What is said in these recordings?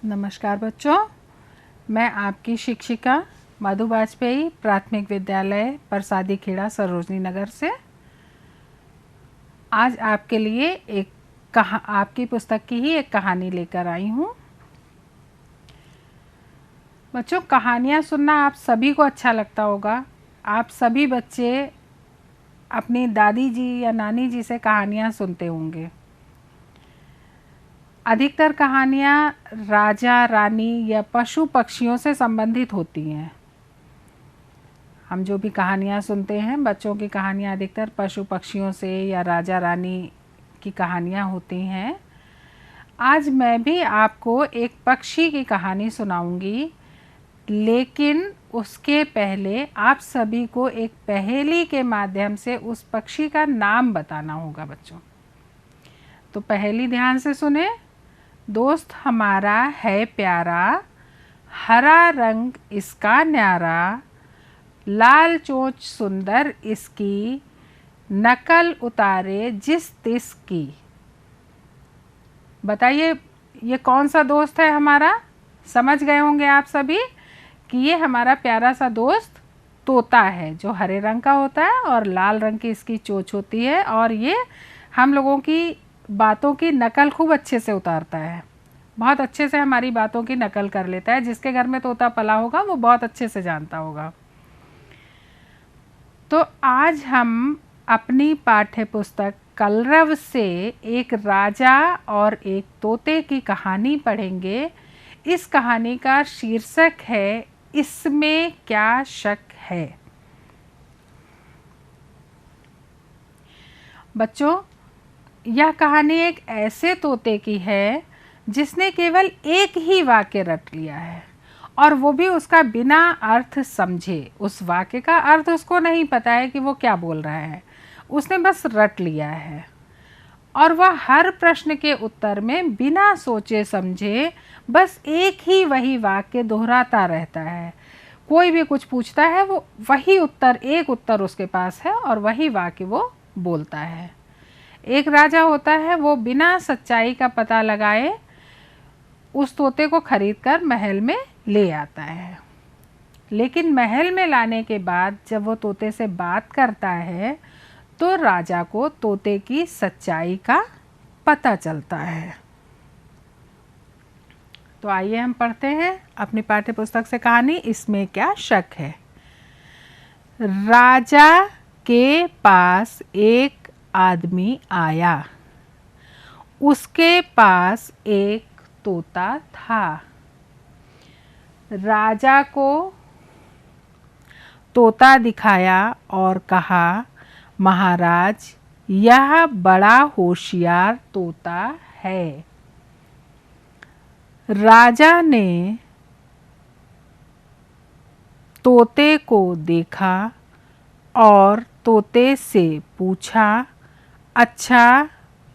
नमस्कार बच्चों, मैं आपकी शिक्षिका मधु वाजपेयी प्राथमिक विद्यालय परसादी खेड़ा सरोजनी नगर से आज आपके लिए आपकी पुस्तक की ही एक कहानी लेकर आई हूँ। बच्चों, कहानियाँ सुनना आप सभी को अच्छा लगता होगा। आप सभी बच्चे अपनी दादी जी या नानी जी से कहानियाँ सुनते होंगे। अधिकतर कहानियाँ राजा रानी या पशु पक्षियों से संबंधित होती हैं। हम जो भी कहानियाँ सुनते हैं, बच्चों की कहानियाँ अधिकतर पशु पक्षियों से या राजा रानी की कहानियाँ होती हैं। आज मैं भी आपको एक पक्षी की कहानी सुनाऊंगी, लेकिन उसके पहले आप सभी को एक पहेली के माध्यम से उस पक्षी का नाम बताना होगा बच्चों। तो पहेली ध्यान से सुने। दोस्त हमारा है प्यारा, हरा रंग इसका न्यारा, लाल चोंच सुंदर इसकी, नकल उतारे जिस तिस की। बताइए, ये कौन सा दोस्त है हमारा? समझ गए होंगे आप सभी कि ये हमारा प्यारा सा दोस्त तोता है, जो हरे रंग का होता है और लाल रंग की इसकी चोंच होती है, और ये हम लोगों की बातों की नकल खूब अच्छे से उतारता है। बहुत अच्छे से हमारी बातों की नकल कर लेता है। जिसके घर में तोता पला होगा वो बहुत अच्छे से जानता होगा। तो आज हम अपनी पाठ्य पुस्तक कलरव से एक राजा और एक तोते की कहानी पढ़ेंगे। इस कहानी का शीर्षक है इसमें क्या शक है। बच्चों, यह कहानी एक ऐसे तोते की है जिसने केवल एक ही वाक्य रट लिया है, और वो भी उसका बिना अर्थ समझे। उस वाक्य का अर्थ उसको नहीं पता है कि वो क्या बोल रहा है, उसने बस रट लिया है। और वह हर प्रश्न के उत्तर में बिना सोचे समझे बस एक ही वही वाक्य दोहराता रहता है। कोई भी कुछ पूछता है, वो वही उत्तर, एक उत्तर उसके पास है और वही वाक्य वो बोलता है। एक राजा होता है, वो बिना सच्चाई का पता लगाए उस तोते को खरीदकर महल में ले आता है। लेकिन महल में लाने के बाद जब वो तोते से बात करता है तो राजा को तोते की सच्चाई का पता चलता है। तो आइए हम पढ़ते हैं अपनी पाठ्य पुस्तक से कहानी इसमें क्या शक है। राजा के पास एक आदमी आया। उसके पास एक तोता था। राजा को तोता दिखाया और कहा, महाराज, यह बड़ा होशियार तोता है। राजा ने तोते को देखा और तोते से पूछा, अच्छा,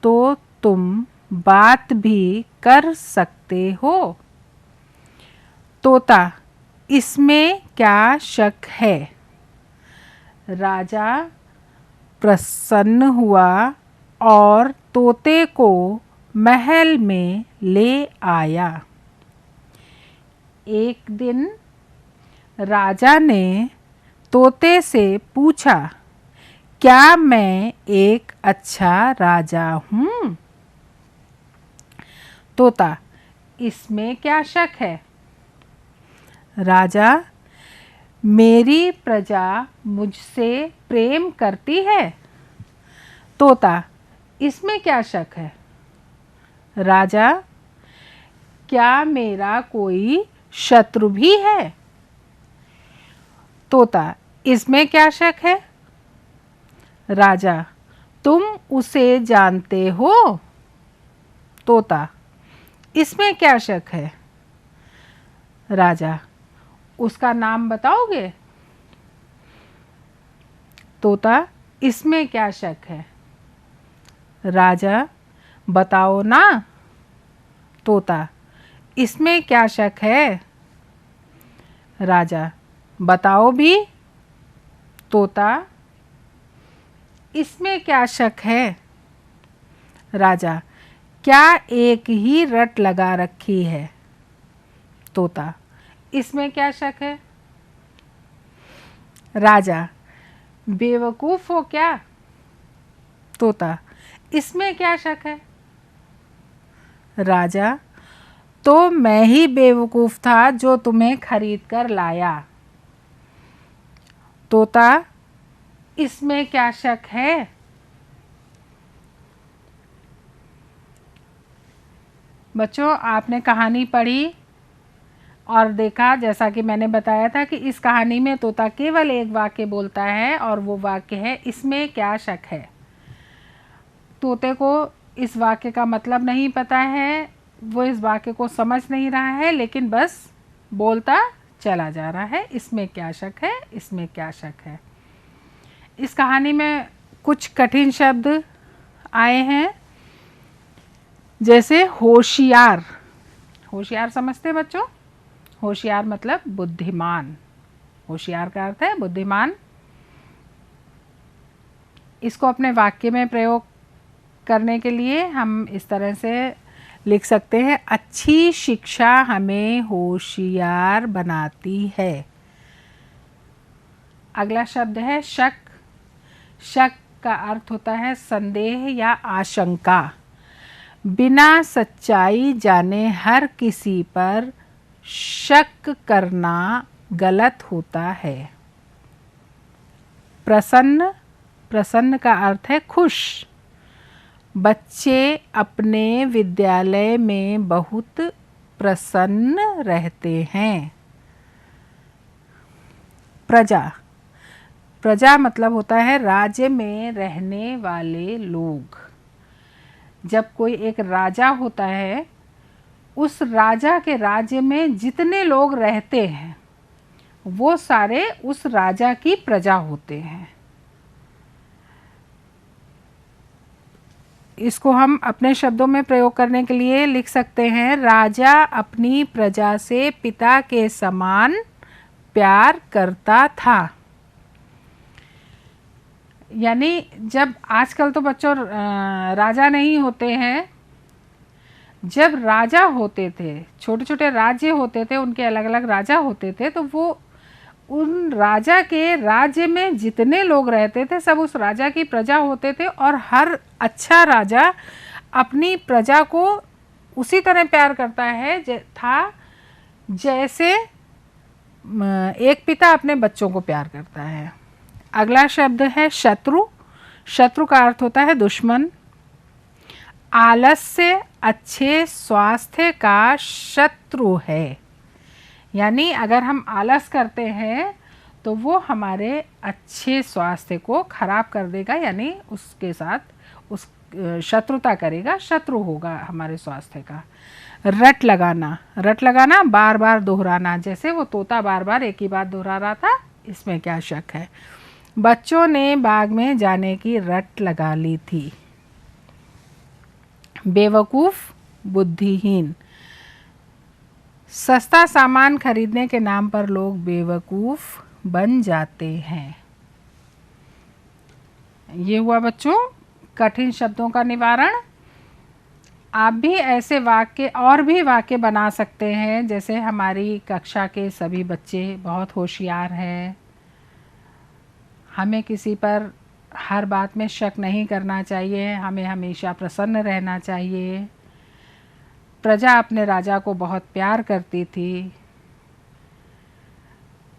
तो तुम बात भी कर सकते हो? तोता, इसमें क्या शक है? राजा प्रसन्न हुआ और तोते को महल में ले आया। एक दिन राजा ने तोते से पूछा, क्या मैं एक अच्छा राजा हूँ? तोता, इसमें क्या शक है? राजा, मेरी प्रजा मुझसे प्रेम करती है। तोता, इसमें क्या शक है? राजा, क्या मेरा कोई शत्रु भी है? तोता, इसमें क्या शक है? राजा, तुम उसे जानते हो? तोता, इसमें क्या शक है? राजा, उसका नाम बताओगे? तोता, इसमें क्या शक है? राजा, बताओ ना। तोता, इसमें क्या शक है? राजा, बताओ भी। तोता, इसमें क्या शक है? राजा, क्या एक ही रट लगा रखी है? तोता, इसमें क्या शक है? राजा, बेवकूफ हो क्या? तोता, इसमें क्या शक है? राजा, तो मैं ही बेवकूफ था जो तुम्हें खरीद कर लाया। तोता, इसमें क्या शक है? बच्चों, आपने कहानी पढ़ी और देखा, जैसा कि मैंने बताया था कि इस कहानी में तोता केवल एक वाक्य बोलता है और वो वाक्य है इसमें क्या शक है। तोते को इस वाक्य का मतलब नहीं पता है, वो इस वाक्य को समझ नहीं रहा है, लेकिन बस बोलता चला जा रहा है, इसमें क्या शक है, इसमें क्या शक है। इस कहानी में कुछ कठिन शब्द आए हैं, जैसे होशियार। होशियार समझते हैं बच्चों? होशियार मतलब बुद्धिमान। होशियार का अर्थ है बुद्धिमान। इसको अपने वाक्य में प्रयोग करने के लिए हम इस तरह से लिख सकते हैं, अच्छी शिक्षा हमें होशियार बनाती है। अगला शब्द है शक। शक का अर्थ होता है संदेह या आशंका। बिना सच्चाई जाने हर किसी पर शक करना गलत होता है। प्रसन्न। प्रसन्न का अर्थ है खुश। बच्चे अपने विद्यालय में बहुत प्रसन्न रहते हैं। प्रजा। प्रजा मतलब होता है राज्य में रहने वाले लोग। जब कोई एक राजा होता है, उस राजा के राज्य में जितने लोग रहते हैं वो सारे उस राजा की प्रजा होते हैं। इसको हम अपने शब्दों में प्रयोग करने के लिए लिख सकते हैं, राजा अपनी प्रजा से पिता के समान प्यार करता था। यानी जब आजकल तो बच्चों राजा नहीं होते हैं, जब राजा होते थे, छोटे छोटे राज्य होते थे, उनके अलग अलग राजा होते थे, तो वो उन राजा के राज्य में जितने लोग रहते थे सब उस राजा की प्रजा होते थे। और हर अच्छा राजा अपनी प्रजा को उसी तरह प्यार करता है जैसे एक पिता अपने बच्चों को प्यार करता है। अगला शब्द है शत्रु। शत्रु का अर्थ होता है दुश्मन। आलस्य अच्छे स्वास्थ्य का शत्रु है। यानी अगर हम आलस करते हैं तो वो हमारे अच्छे स्वास्थ्य को खराब कर देगा, यानी उसके साथ उस शत्रुता करेगा, शत्रु होगा हमारे स्वास्थ्य का। रट लगाना। रट लगाना बार बार दोहराना, जैसे वो तोता बार बार एक ही बात दोहरा रहा था, इसमें क्या शक है। बच्चों ने बाग में जाने की रट लगा ली थी। बेवकूफ़, बुद्धिहीन। सस्ता सामान खरीदने के नाम पर लोग बेवकूफ़ बन जाते हैं। ये हुआ बच्चों कठिन शब्दों का निवारण। आप भी ऐसे वाक्य और भी वाक्य बना सकते हैं, जैसे हमारी कक्षा के सभी बच्चे बहुत होशियार हैं, हमें किसी पर हर बात में शक नहीं करना चाहिए, हमें हमेशा प्रसन्न रहना चाहिए। प्रजा अपने राजा को बहुत प्यार करती थी।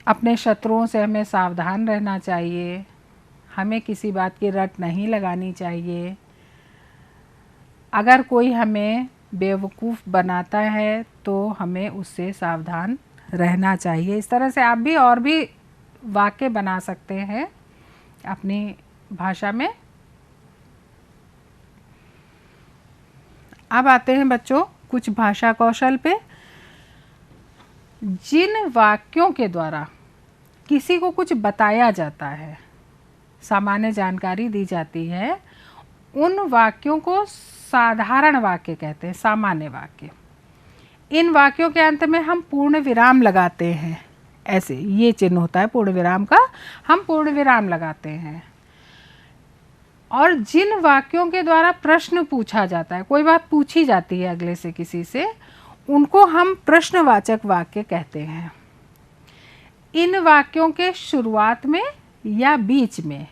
अपने शत्रुओं से हमें सावधान रहना चाहिए, हमें किसी बात की रट नहीं लगानी चाहिए। अगर कोई हमें बेवकूफ़ बनाता है तो हमें उससे सावधान रहना चाहिए। इस तरह से आप भी और भी वाक्य बना सकते हैं अपनी भाषा में। अब आते हैं बच्चों कुछ भाषा कौशल पे। जिन वाक्यों के द्वारा किसी को कुछ बताया जाता है, सामान्य जानकारी दी जाती है, उन वाक्यों को साधारण वाक्य कहते हैं, सामान्य वाक्य। इन वाक्यों के अंत में हम पूर्ण विराम लगाते हैं, ऐसे ये चिन्ह होता है पूर्ण विराम का, हम पूर्ण विराम लगाते हैं। और जिन वाक्यों के द्वारा प्रश्न पूछा जाता है, कोई बात पूछी जाती है अगले से किसी से, उनको हम प्रश्नवाचक वाक्य कहते हैं। इन वाक्यों के शुरुआत में या बीच में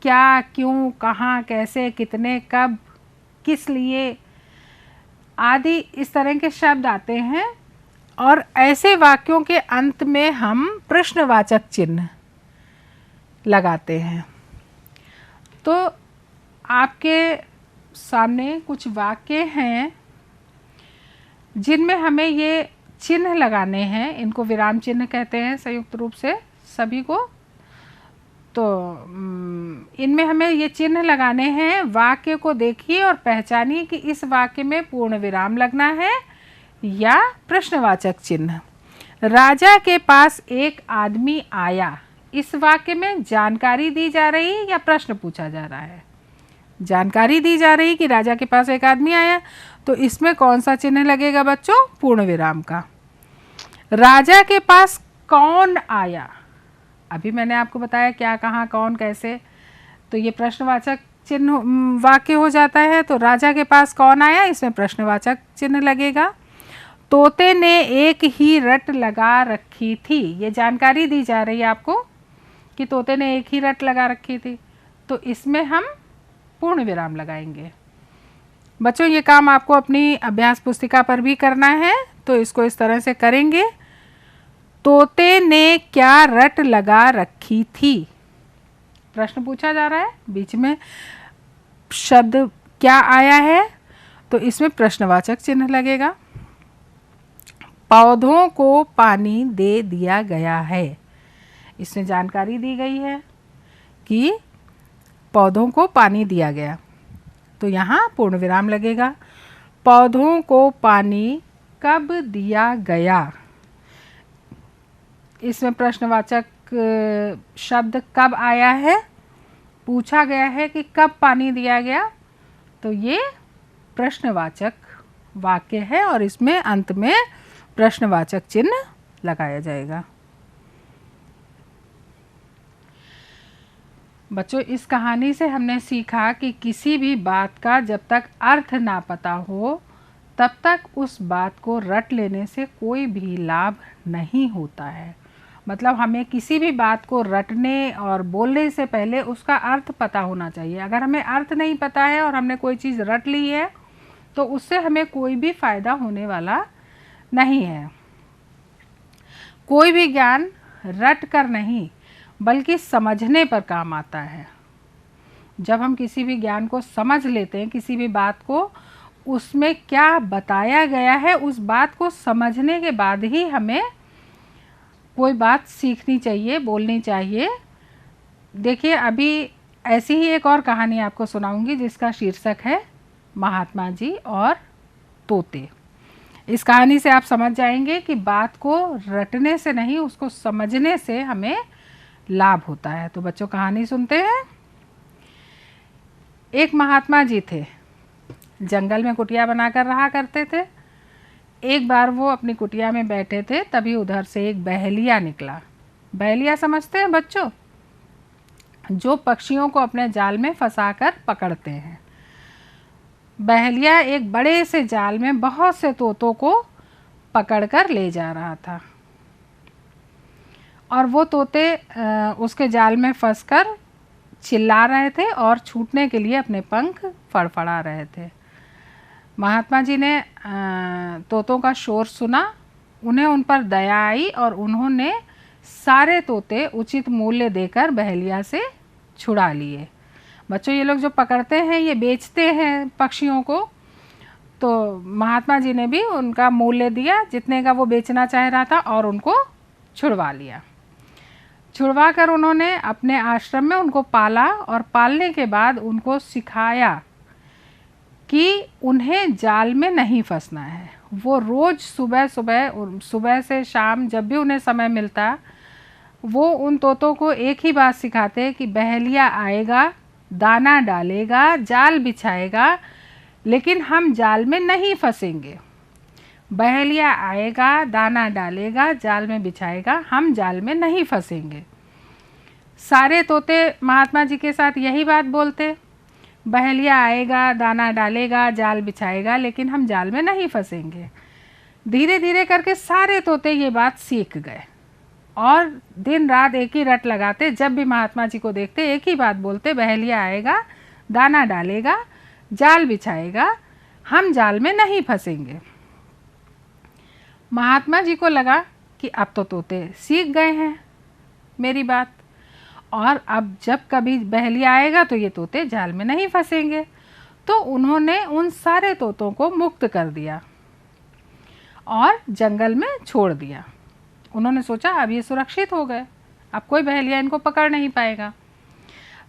क्या, क्यों, कहाँ, कैसे, कितने, कब, किस लिए आदि इस तरह के शब्द आते हैं, और ऐसे वाक्यों के अंत में हम प्रश्नवाचक चिन्ह लगाते हैं। तो आपके सामने कुछ वाक्य हैं जिनमें हमें ये चिन्ह लगाने हैं, इनको विराम चिन्ह कहते हैं संयुक्त रूप से सभी को। तो इनमें हमें ये चिन्ह लगाने हैं। वाक्य को देखिए और पहचानिए कि इस वाक्य में पूर्ण विराम लगना है या प्रश्नवाचक चिन्ह। राजा के पास एक आदमी आया, इस वाक्य में जानकारी दी जा रही है या प्रश्न पूछा जा रहा है? जानकारी दी जा रही कि राजा के पास एक आदमी आया, तो इसमें कौन सा चिन्ह लगेगा बच्चों? पूर्ण विराम का। राजा के पास कौन आया, अभी मैंने आपको बताया क्या, कहाँ, कौन, कैसे, तो ये प्रश्नवाचक चिन्ह वाक्य हो जाता है। तो राजा के पास कौन आया, इसमें प्रश्नवाचक चिन्ह लगेगा। तोते ने एक ही रट लगा रखी थी, ये जानकारी दी जा रही है आपको कि तोते ने एक ही रट लगा रखी थी, तो इसमें हम पूर्ण विराम लगाएंगे। बच्चों ये काम आपको अपनी अभ्यास पुस्तिका पर भी करना है, तो इसको इस तरह से करेंगे। तोते ने क्या रट लगा रखी थी, प्रश्न पूछा जा रहा है, बीच में शब्द क्या आया है, तो इसमें प्रश्नवाचक चिन्ह लगेगा। पौधों को पानी दे दिया गया है, इसमें जानकारी दी गई है कि पौधों को पानी दिया गया, तो यहाँ पूर्ण विराम लगेगा। पौधों को पानी कब दिया गया, इसमें प्रश्नवाचक शब्द कब आया है, पूछा गया है कि कब पानी दिया गया, तो ये प्रश्नवाचक वाक्य है और इसमें अंत में प्रश्नवाचक चिन्ह लगाया जाएगा। बच्चों इस कहानी से हमने सीखा कि किसी भी बात का जब तक अर्थ ना पता हो तब तक उस बात को रट लेने से कोई भी लाभ नहीं होता है। मतलब हमें किसी भी बात को रटने और बोलने से पहले उसका अर्थ पता होना चाहिए। अगर हमें अर्थ नहीं पता है और हमने कोई चीज़ रट ली है तो उससे हमें कोई भी फ़ायदा होने वाला नहीं है। कोई भी ज्ञान रट कर नहीं बल्कि समझने पर काम आता है। जब हम किसी भी ज्ञान को समझ लेते हैं, किसी भी बात को, उसमें क्या बताया गया है उस बात को समझने के बाद ही हमें कोई बात सीखनी चाहिए, बोलनी चाहिए। देखिए अभी ऐसी ही एक और कहानी आपको सुनाऊंगी जिसका शीर्षक है महात्मा जी और तोते। इस कहानी से आप समझ जाएंगे कि बात को रटने से नहीं उसको समझने से हमें लाभ होता है। तो बच्चों कहानी सुनते हैं। एक महात्मा जी थे, जंगल में कुटिया बनाकर रहा करते थे। एक बार वो अपनी कुटिया में बैठे थे, तभी उधर से एक बहेलिया निकला। बहेलिया समझते हैं बच्चों? जो पक्षियों को अपने जाल में फंसाकर पकड़ते हैं। बहेलिया एक बड़े से जाल में बहुत से तोतों को पकड़कर ले जा रहा था और वो तोते उसके जाल में फंसकर चिल्ला रहे थे और छूटने के लिए अपने पंख फड़फड़ा रहे थे। महात्मा जी ने तोतों का शोर सुना, उन्हें उन पर दया आई और उन्होंने सारे तोते उचित मूल्य देकर बहेलिया से छुड़ा लिए। बच्चों ये लोग जो पकड़ते हैं ये बेचते हैं पक्षियों को, तो महात्मा जी ने भी उनका मूल्य दिया जितने का वो बेचना चाह रहा था और उनको छुड़वा लिया। छुड़वा कर उन्होंने अपने आश्रम में उनको पाला और पालने के बाद उनको सिखाया कि उन्हें जाल में नहीं फंसना है। वो रोज़ सुबह से शाम जब भी उन्हें समय मिलता वो उन तोतों को एक ही बात सिखाते कि बहेलिया आएगा, दाना डालेगा, जाल बिछाएगा, लेकिन हम जाल में नहीं फंसेंगे। बहेलिया आएगा, दाना डालेगा, जाल में बिछाएगा, हम जाल में नहीं फंसेंगे। सारे तोते महात्मा जी के साथ यही बात बोलते, बहेलिया आएगा, दाना डालेगा, जाल बिछाएगा, लेकिन हम जाल में नहीं फंसेंगे। धीरे धीरे करके सारे तोते ये बात सीख गए और दिन रात एक ही रट लगाते, जब भी महात्मा जी को देखते एक ही बात बोलते, बहेलिया आएगा, दाना डालेगा, जाल बिछाएगा, हम जाल में नहीं फंसेंगे। महात्मा जी को लगा कि अब तो तोते सीख गए हैं मेरी बात, और अब जब कभी बहेलिया आएगा तो ये तोते जाल में नहीं फंसेंगे। तो उन्होंने उन सारे तोतों को मुक्त कर दिया और जंगल में छोड़ दिया। उन्होंने सोचा अब ये सुरक्षित हो गए, अब कोई बहेलिया इनको पकड़ नहीं पाएगा।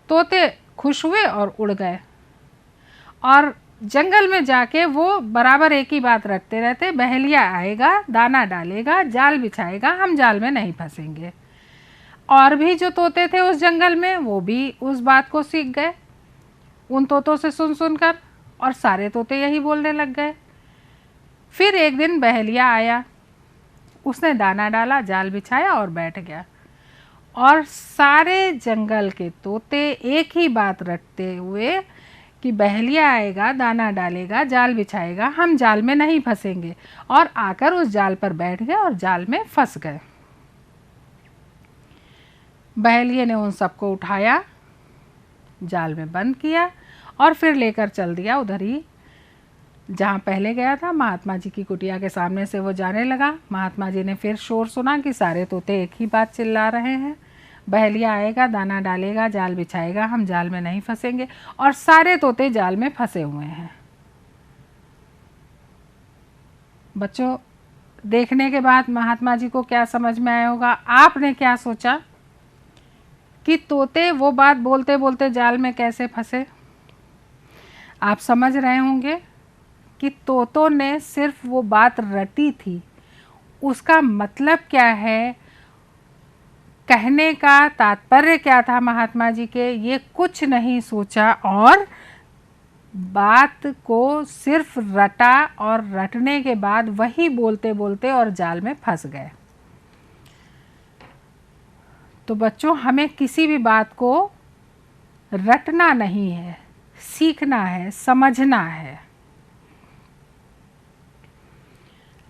तोते खुश हुए और उड़ गए और जंगल में जाके वो बराबर एक ही बात रटते रहते, बहेलिया आएगा, दाना डालेगा, जाल बिछाएगा, हम जाल में नहीं फंसेंगे। और भी जो तोते थे उस जंगल में वो भी उस बात को सीख गए उन तोतों से सुन सुनकर, और सारे तोते यही बोलने लग गए। फिर एक दिन बहेलिया आया, उसने दाना डाला, जाल बिछाया और बैठ गया, और सारे जंगल के तोते एक ही बात रटते हुए कि बहेलिया आएगा, दाना डालेगा, जाल बिछाएगा, हम जाल में नहीं फंसेंगे, और आकर उस जाल पर बैठ गए और जाल में फंस गए। बहेलिये ने उन सबको उठाया, जाल में बंद किया और फिर लेकर चल दिया उधर ही जहाँ पहले गया था। महात्मा जी की कुटिया के सामने से वो जाने लगा। महात्मा जी ने फिर शोर सुना कि सारे तोते एक ही बात चिल्ला रहे हैं, बहेलिया आएगा, दाना डालेगा, जाल बिछाएगा, हम जाल में नहीं फंसेंगे, और सारे तोते जाल में फंसे हुए हैं। बच्चों, देखने के बाद महात्मा जी को क्या समझ में आया होगा? आपने क्या सोचा कि तोते वो बात बोलते बोलते जाल में कैसे फंसे? आप समझ रहे होंगे कि तोतों ने सिर्फ वो बात रटी थी, उसका मतलब क्या है, कहने का तात्पर्य क्या था महात्मा जी के, ये कुछ नहीं सोचा और बात को सिर्फ रटा, और रटने के बाद वही बोलते बोलते और जाल में फंस गए। तो बच्चों, हमें किसी भी बात को रटना नहीं है, सीखना है, समझना है।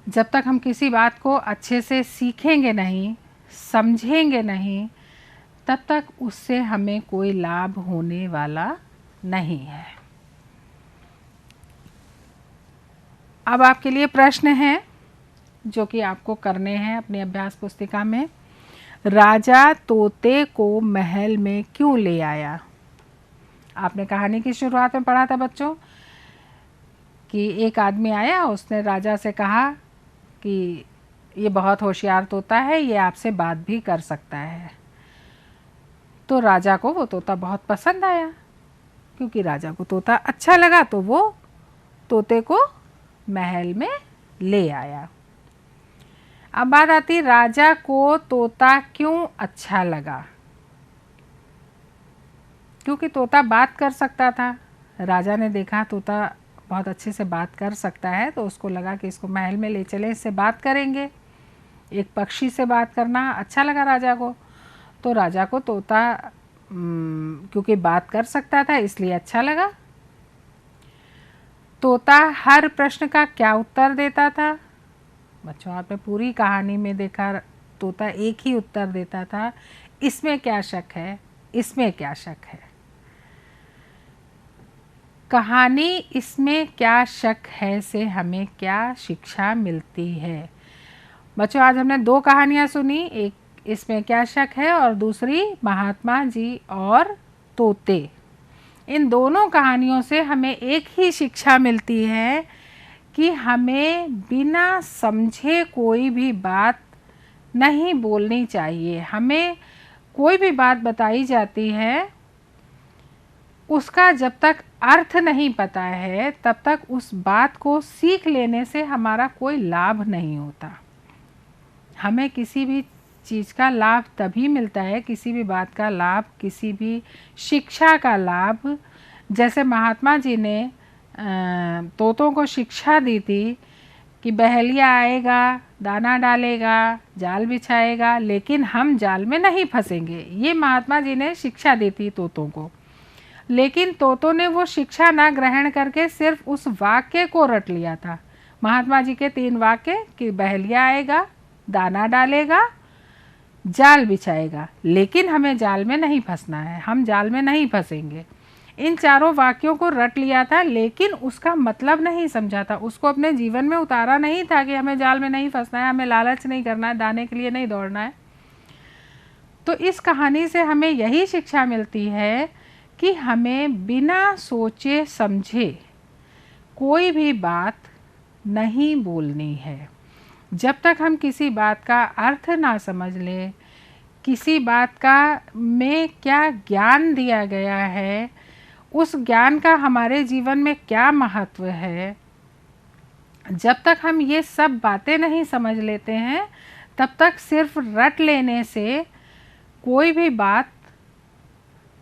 जब तक हम किसी बात को अच्छे से सीखेंगे नहीं, समझेंगे नहीं, तब तक उससे हमें कोई लाभ होने वाला नहीं है। अब आपके लिए प्रश्न हैं जो कि आपको करने हैं अपनी अभ्यास पुस्तिका में। राजा तोते को महल में क्यों ले आया? आपने कहानी की शुरुआत में पढ़ा था बच्चों कि एक आदमी आया, उसने राजा से कहा कि ये बहुत होशियार तोता है, ये आपसे बात भी कर सकता है। तो राजा को वो तोता बहुत पसंद आया, क्योंकि राजा को तोता अच्छा लगा, तो वो तोते को महल में ले आया। अब बात आती, राजा को तोता क्यों अच्छा लगा? क्योंकि तोता बात कर सकता था। राजा ने देखा तोता बहुत अच्छे से बात कर सकता है, तो उसको लगा कि इसको महल में ले चले, इससे बात करेंगे। एक पक्षी से बात करना अच्छा लगा राजा को, तो राजा को तोता क्योंकि बात कर सकता था इसलिए अच्छा लगा। तोता हर प्रश्न का क्या उत्तर देता था? बच्चों, आपने पूरी कहानी में देखा तोता एक ही उत्तर देता था, इसमें क्या शक है, इसमें क्या शक है। कहानी इसमें क्या शक है से हमें क्या शिक्षा मिलती है? बच्चों, आज हमने दो कहानियाँ सुनी, एक इसमें क्या शक है और दूसरी महात्मा जी और तोते। इन दोनों कहानियों से हमें एक ही शिक्षा मिलती है कि हमें बिना समझे कोई भी बात नहीं बोलनी चाहिए। हमें कोई भी बात बताई जाती है, उसका जब तक अर्थ नहीं पता है तब तक उस बात को सीख लेने से हमारा कोई लाभ नहीं होता। हमें किसी भी चीज़ का लाभ तभी मिलता है, किसी भी बात का लाभ, किसी भी शिक्षा का लाभ, जैसे महात्मा जी ने तोतों को शिक्षा दी थी कि बहेलिया आएगा, दाना डालेगा, जाल बिछाएगा, लेकिन हम जाल में नहीं फंसेंगे। ये महात्मा जी ने शिक्षा दी थी तोतों को। लेकिन तोतों ने वो शिक्षा ना ग्रहण करके सिर्फ उस वाक्य को रट लिया था। महात्मा जी के 3 वाक्य कि बहेलिया आएगा, दाना डालेगा, जाल बिछाएगा, लेकिन हमें जाल में नहीं फंसना है, हम जाल में नहीं फंसेंगे। इन चारों वाक्यों को रट लिया था, लेकिन उसका मतलब नहीं समझा था, उसको अपने जीवन में उतारा नहीं था कि हमें जाल में नहीं फंसना है, हमें लालच नहीं करना है, दाने के लिए नहीं दौड़ना है। तो इस कहानी से हमें यही शिक्षा मिलती है कि हमें बिना सोचे समझे कोई भी बात नहीं बोलनी है। जब तक हम किसी बात का अर्थ ना समझ लें, किसी बात का में क्या ज्ञान दिया गया है, उस ज्ञान का हमारे जीवन में क्या महत्व है, जब तक हम ये सब बातें नहीं समझ लेते हैं, तब तक सिर्फ रट लेने से कोई भी बात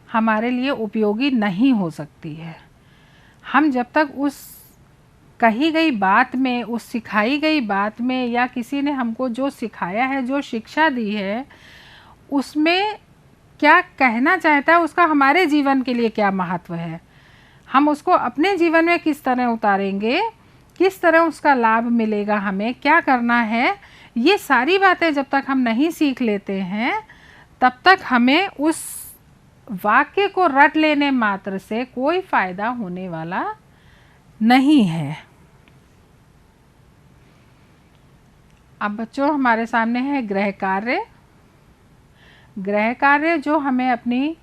हमारे लिए उपयोगी नहीं हो सकती है। हम जब तक उस कही गई बात में, उस सिखाई गई बात में, या किसी ने हमको जो सिखाया है, जो शिक्षा दी है, उसमें क्या कहना चाहता है, उसका हमारे जीवन के लिए क्या महत्व है, हम उसको अपने जीवन में किस तरह उतारेंगे, किस तरह उसका लाभ मिलेगा, हमें क्या करना है, ये सारी बातें जब तक हम नहीं सीख लेते हैं, तब तक हमें उस वाक्य को रट लेने मात्र से कोई फायदा होने वाला नहीं है। अब बच्चों, हमारे सामने है गृह कार्य। गृह कार्य जो हमें अपनी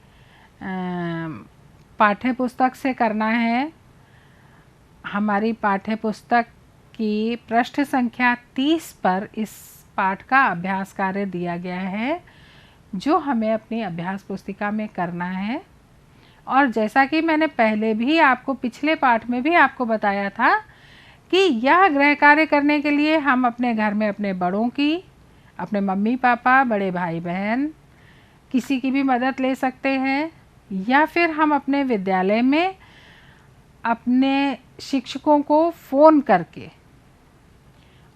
पाठ्य पुस्तक से करना है। हमारी पाठ्य पुस्तक की पृष्ठ संख्या 30 पर इस पाठ का अभ्यास कार्य दिया गया है, जो हमें अपनी अभ्यास पुस्तिका में करना है। और जैसा कि मैंने पहले भी आपको, पिछले पाठ में भी आपको बताया था कि यह गृह कार्य करने के लिए हम अपने घर में अपने बड़ों की, अपने मम्मी पापा, बड़े भाई बहन, किसी की भी मदद ले सकते हैं, या फिर हम अपने विद्यालय में अपने शिक्षकों को फ़ोन करके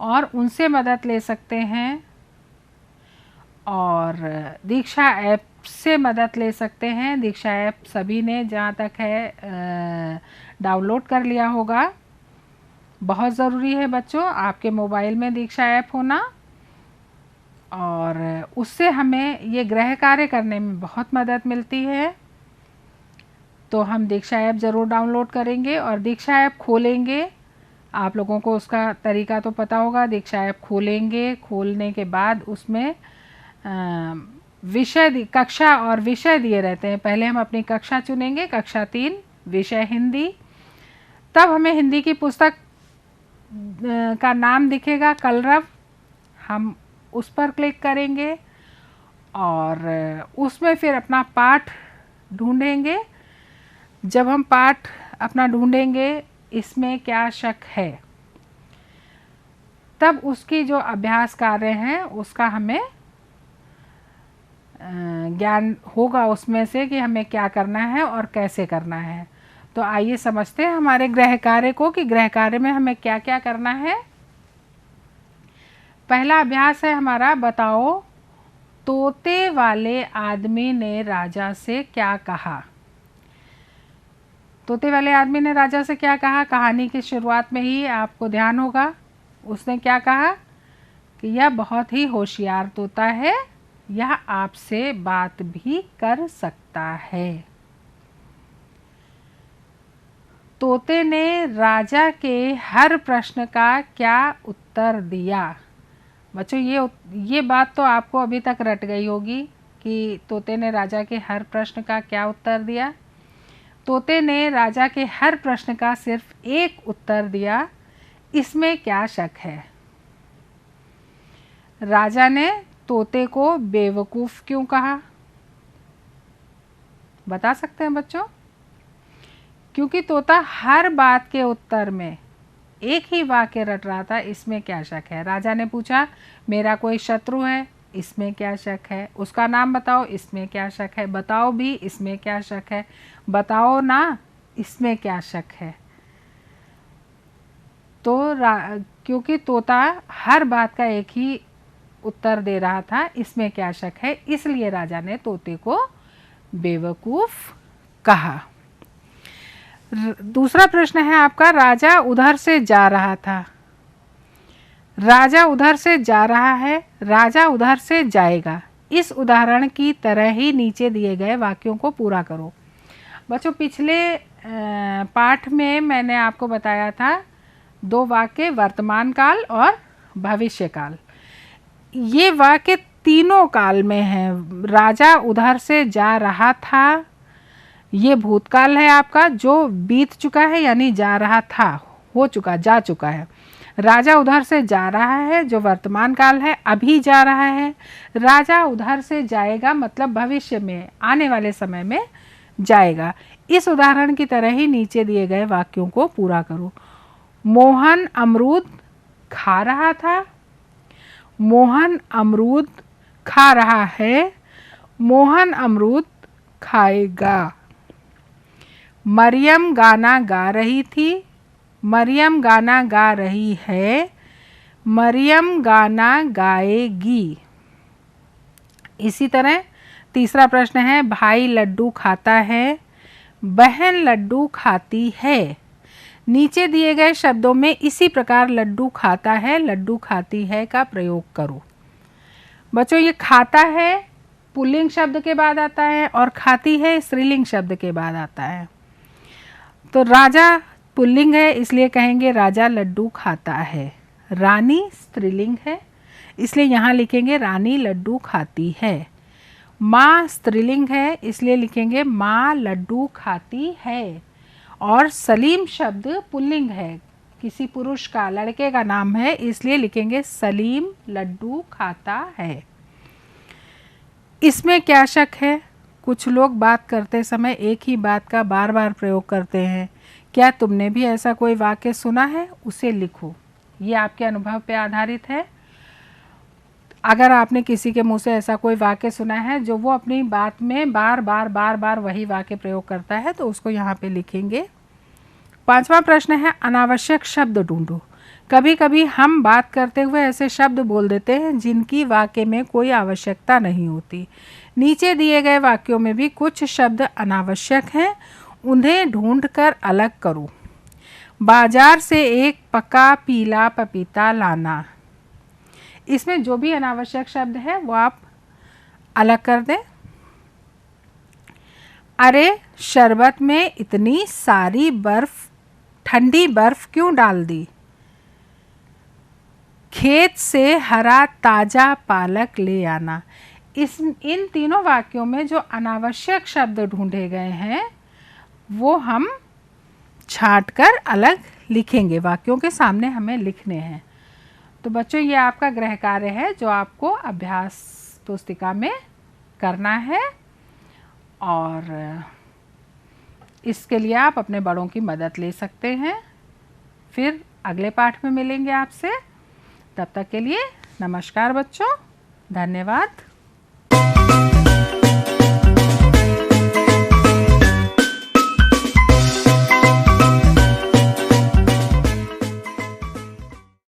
और उनसे मदद ले सकते हैं, और दीक्षा ऐप से मदद ले सकते हैं। दीक्षा ऐप सभी ने, जहाँ तक है, डाउनलोड कर लिया होगा। बहुत ज़रूरी है बच्चों आपके मोबाइल में दीक्षा ऐप होना, और उससे हमें ये गृह कार्य करने में बहुत मदद मिलती है। तो हम दीक्षा ऐप ज़रूर डाउनलोड करेंगे और दीक्षा ऐप खोलेंगे। आप लोगों को उसका तरीका तो पता होगा। दीक्षा ऐप खोलेंगे, खोलने के बाद उसमें विषय, कक्षा और विषय दिए रहते हैं। पहले हम अपनी कक्षा चुनेंगे, कक्षा 3, विषय हिंदी। तब हमें हिंदी की पुस्तक का नाम दिखेगा, कलरव। हम उस पर क्लिक करेंगे और उसमें फिर अपना पाठ ढूंढेंगे। जब हम पाठ अपना ढूंढेंगे, इसमें क्या शक है, तब उसकी जो अभ्यास कार्य हैं उसका हमें ज्ञान होगा उसमें से कि हमें क्या करना है और कैसे करना है। तो आइए समझते हैं हमारे गृह कार्य को कि गृह कार्य में हमें क्या क्या करना है। पहला अभ्यास है हमारा, बताओ तोते वाले आदमी ने राजा से क्या कहा। तोते वाले आदमी ने राजा से क्या कहा, कहानी की शुरुआत में ही आपको ध्यान होगा। उसने क्या कहा कि यह बहुत ही होशियार तोता है, यह आपसे बात भी कर सकता है। तोते ने राजा के हर प्रश्न का क्या उत्तर दिया। बच्चों, ये बात तो आपको अभी तक रट गई होगी कि तोते ने राजा के हर प्रश्न का क्या उत्तर दिया। तोते ने राजा के हर प्रश्न का सिर्फ एक उत्तर दिया, इसमें क्या शक है। राजा ने तोते को बेवकूफ़ क्यों कहा, बता सकते हैं बच्चों? क्योंकि तोता हर बात के उत्तर में एक ही वाक्य रट रहा था, इसमें क्या शक है। राजा ने पूछा, मेरा कोई शत्रु है, इसमें क्या शक है। उसका नाम बताओ, इसमें क्या शक है। बताओ भी, इसमें क्या शक है। बताओ ना, इसमें क्या शक है। तो क्योंकि तोता हर बात का एक ही उत्तर दे रहा था, इसमें क्या शक है, इसलिए राजा ने तोते को बेवकूफ़ कहा। दूसरा प्रश्न है आपका, राजा उधर से जा रहा था, राजा उधर से जा रहा है, राजा उधर से जाएगा। इस उदाहरण की तरह ही नीचे दिए गए वाक्यों को पूरा करो। बच्चों पिछले पाठ में मैंने आपको बताया था 2 वाक्य वर्तमान काल और भविष्य काल। ये वाक्य तीनों काल में है। राजा उधर से जा रहा था, ये भूतकाल है आपका जो बीत चुका है, यानी जा रहा था, हो चुका, जा चुका है। राजा उधर से जा रहा है जो वर्तमान काल है, अभी जा रहा है। राजा उधर से जाएगा मतलब भविष्य में, आने वाले समय में जाएगा। इस उदाहरण की तरह ही नीचे दिए गए वाक्यों को पूरा करो। मोहन अमरूद खा रहा था, मोहन अमरूद खा रहा है, मोहन अमरूद खाएगा। मरियम गाना गा रही थी, मरियम गाना गा रही है, मरियम गाना गाएगी। इसी तरह तीसरा प्रश्न है, भाई लड्डू खाता है, बहन लड्डू खाती है। नीचे दिए गए शब्दों में इसी प्रकार लड्डू खाता है, लड्डू खाती है का प्रयोग करो। बच्चों ये खाता है पुल्लिंग शब्द के बाद आता है और खाती है स्त्रीलिंग शब्द के बाद आता है। तो राजा पुल्लिंग है इसलिए कहेंगे राजा लड्डू खाता है। रानी स्त्रीलिंग है इसलिए यहाँ लिखेंगे रानी लड्डू खाती है। माँ स्त्रीलिंग है इसलिए लिखेंगे माँ लड्डू खाती है। और सलीम शब्द पुल्लिंग है, किसी पुरुष का, लड़के का नाम है, इसलिए लिखेंगे सलीम लड्डू खाता है। इसमें क्या शक है? कुछ लोग बात करते समय एक ही बात का बार बार प्रयोग करते हैं। क्या तुमने भी ऐसा कोई वाक्य सुना है? उसे लिखो। ये आपके अनुभव पे आधारित है। अगर आपने किसी के मुंह से ऐसा कोई वाक्य सुना है जो वो अपनी बात में बार बार वही वाक्य प्रयोग करता है तो उसको यहाँ पे लिखेंगे। 5वां प्रश्न है, अनावश्यक शब्द ढूंढो। कभी कभी हम बात करते हुए ऐसे शब्द बोल देते हैं जिनकी वाक्य में कोई आवश्यकता नहीं होती। नीचे दिए गए वाक्यों में भी कुछ शब्द अनावश्यक हैं, उन्हें ढूंढकर अलग करो। बाजार से एक पका पीला पपीता लाना। इसमें जो भी अनावश्यक शब्द है वो आप अलग कर दें। अरे शरबत में इतनी सारी बर्फ, ठंडी बर्फ क्यों डाल दी? खेत से हरा ताजा पालक ले आना। इन तीनों वाक्यों में जो अनावश्यक शब्द ढूंढे गए हैं वो हम छांटकर अलग लिखेंगे, वाक्यों के सामने हमें लिखने हैं। तो बच्चों ये आपका गृह कार्य है जो आपको अभ्यास पुस्तिका में करना है और इसके लिए आप अपने बड़ों की मदद ले सकते हैं। फिर अगले पाठ में मिलेंगे आपसे। तब तक के लिए नमस्कार बच्चों, धन्यवाद।